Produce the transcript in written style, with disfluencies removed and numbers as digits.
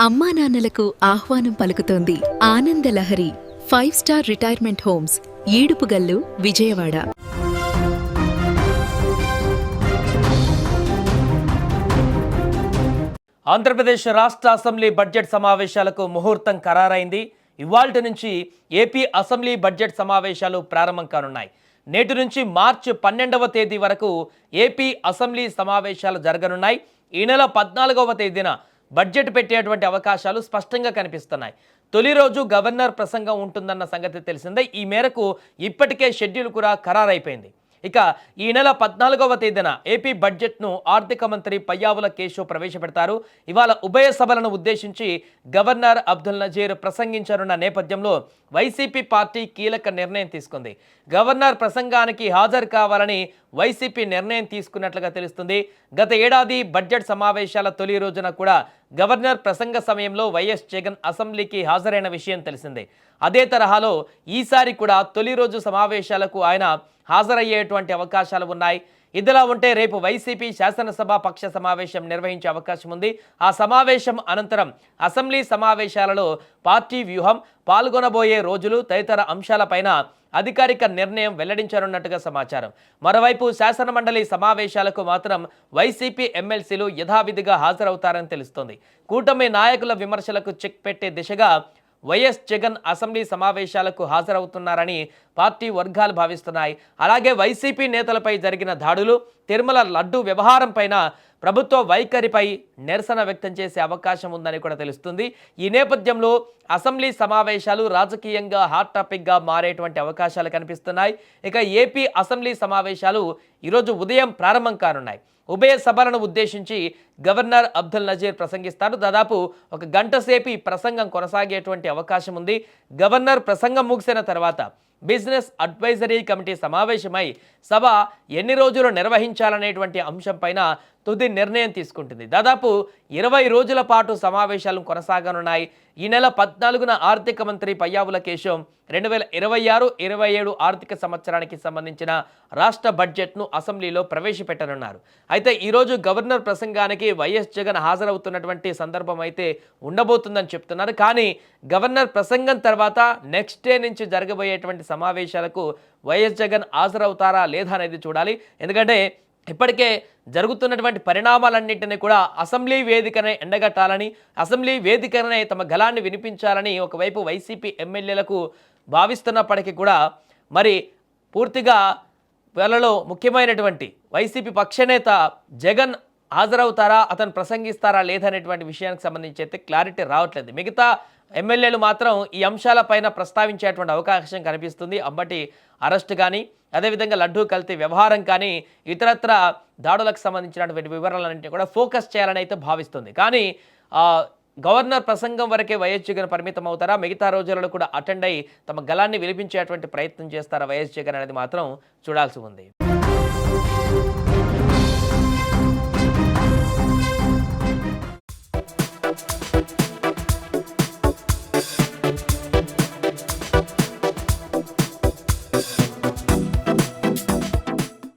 అమ్మా నాన్నలకు ఆహ్వానం పలుకుతోంది Ananda Lahari 5 star retirement homes Edupugallu Vijayawada. Andhra Pradesh రాష్ట్ర అసెంబ్లీ బడ్జెట్ సమావేశాలకు ముహూర్తం ఖరారైంది. ఇవాల్టి నుంచి ఏపీ అసెంబ్లీ బడ్జెట్ సమావేశాలు ప్రారంభం కానున్నాయి. నేటి నుంచి మార్చి 12వ తేదీ వరకు ఏపీ అసెంబ్లీ సమావేశాలు జరగనున్నాయి. ఈ నెల 14వ తేదీన బడ్జెట్ పెట్టేటువంటి అవకాశాలు స్పష్టంగా కనిపిస్తున్నాయి. తొలి రోజు గవర్నర్ ప్రసంగం ఉంటుందన్న సంగతి తెలిసిందే. ఈ మేరకు ఇప్పటికే షెడ్యూల్ కూడా ఖరారైపోయింది. ఇక ఈ నెల 14వ తేదీన ఏపీ బడ్జెట్ను ఆర్థిక మంత్రి పయ్యావుల కేశవ్ ప్రవేశపెడతారు. ఇవాళ ఉభయ సభలను ఉద్దేశించి గవర్నర్ అబ్దుల్ నజీర్ ప్రసంగించనున్న నేపథ్యంలో వైసీపీ పార్టీ కీలక నిర్ణయం తీసుకుంది. గవర్నర్ ప్రసంగానికి హాజరు కావాలని వైసీపీ నిర్ణయం తీసుకున్నట్లుగా తెలుస్తుంది. గత ఏడాది బడ్జెట్ సమావేశాల తొలి రోజున కూడా గవర్నర్ ప్రసంగ సమయంలో వైఎస్ జగన్ అసెంబ్లీకి హాజరైన విషయం తెలిసిందే. అదే తరహాలో ఈసారి కూడా తొలి రోజు సమావేశాలకు ఆయన హాజరయ్యేటువంటి అవకాశాలు ఉన్నాయి. ఇదిలా ఉంటే రేపు వైసీపీ శాసనసభ పక్ష సమావేశం నిర్వహించే అవకాశం ఉంది. ఆ సమావేశం అనంతరం అసెంబ్లీ సమావేశాలలో పార్టీ వ్యూహం, పాల్గొనబోయే రోజులు తదితర అంశాలపైన అధికారిక నిర్ణయం వెల్లడించనున్నట్టుగా సమాచారం. మరోవైపు శాసనమండలి సమావేశాలకు మాత్రం వైసీపీ ఎమ్మెల్సీలు యథావిధిగా హాజరవుతారని తెలుస్తోంది. కూటమి నాయకుల విమర్శలకు చెక్ పెట్టే దిశగా వైఎస్ జగన్ అసెంబ్లీ సమావేశాలకు హాజరవుతున్నారని పార్టీ వర్గాలు భావిస్తున్నాయి. అలాగే వైసీపీ నేతలపై జరిగిన దాడులు, తిరుమల లడ్డు వ్యవహారం పైన ప్రభుత్వ వైఖరిపై నిరసన వ్యక్తం చేసే అవకాశం ఉందని కూడా తెలుస్తుంది. ఈ నేపథ్యంలో అసెంబ్లీ సమావేశాలు రాజకీయంగా హాట్ టాపిక్గా మారేటువంటి అవకాశాలు కనిపిస్తున్నాయి. ఇక ఏపీ అసెంబ్లీ సమావేశాలు ఈరోజు ఉదయం ప్రారంభం కానున్నాయి. ఉభయ సభలను ఉద్దేశించి గవర్నర్ అబ్దుల్ నజీర్ ప్రసంగిస్తారు. దాదాపు 1 గంట సేపు ఈ ప్రసంగం కొనసాగేటువంటి అవకాశం ఉంది. గవర్నర్ ప్రసంగం ముగిసిన తర్వాత బిజినెస్ అడ్వైజరీ కమిటీ సమావేశమై సభ ఎన్ని రోజులు నిర్వహించాలనేటువంటి అంశంపైన తుది నిర్ణయం తీసుకుంటుంది. దాదాపు 20 రోజుల పాటు సమావేశాలు కొనసాగనున్నాయి. ఈ నెల 14న ఆర్థిక మంత్రి పయ్యావుల కేశవ్ 2026-27 ఆర్థిక సంవత్సరానికి సంబంధించిన రాష్ట్ర బడ్జెట్ను అసెంబ్లీలో ప్రవేశపెట్టనున్నారు. అయితే ఈరోజు గవర్నర్ ప్రసంగానికి వైఎస్ జగన్ హాజరవుతున్నటువంటి సందర్భం అయితే ఉండబోతుందని చెప్తున్నారు. కానీ గవర్నర్ ప్రసంగం తర్వాత నెక్స్ట్ డే నుంచి జరగబోయేటువంటి సమావేశాలకు వైఎస్ జగన్ హాజరవుతారా లేదా అనేది చూడాలి. ఎందుకంటే ఇప్పటికే జరుగుతున్నటువంటి పరిణామాలన్నింటినీ కూడా అసెంబ్లీ వేదికనే ఎండగట్టాలని, అసెంబ్లీ వేదికనే తమ గళాన్ని వినిపించాలని ఒకవైపు వైసీపీ ఎమ్మెల్యేలకు భావిస్తున్నప్పటికీ కూడా మరి పూర్తిగా వాళ్ళలో ముఖ్యమైనటువంటి వైసీపీ పక్షనేత జగన్ హాజరవుతారా, అతను ప్రసంగిస్తారా లేదనేటువంటి విషయానికి సంబంధించి అయితే క్లారిటీ రావట్లేదు. మిగతా ఎమ్మెల్యేలు మాత్రం ఈ అంశాలపైన ప్రస్తావించేటువంటి అవకాశం కనిపిస్తుంది. అంబటి అరెస్ట్ కానీ, అదేవిధంగా లడ్డూ కల్తీ వ్యవహారం కానీ, ఇతరత్ర దాడులకు సంబంధించినటువంటి వివరాలన్నింటినీ కూడా ఫోకస్ చేయాలని అయితే భావిస్తుంది. కానీ గవర్నర్ ప్రసంగం వరకే వైఎస్ జగన్ పరిమితం అవుతారా, మిగతా రోజులలో కూడా అటెండ్ అయ్యి తమ గళాన్ని వినిపించేటువంటి ప్రయత్నం చేస్తారా వైఎస్ జగన్ అనేది మాత్రం చూడాల్సి ఉంది.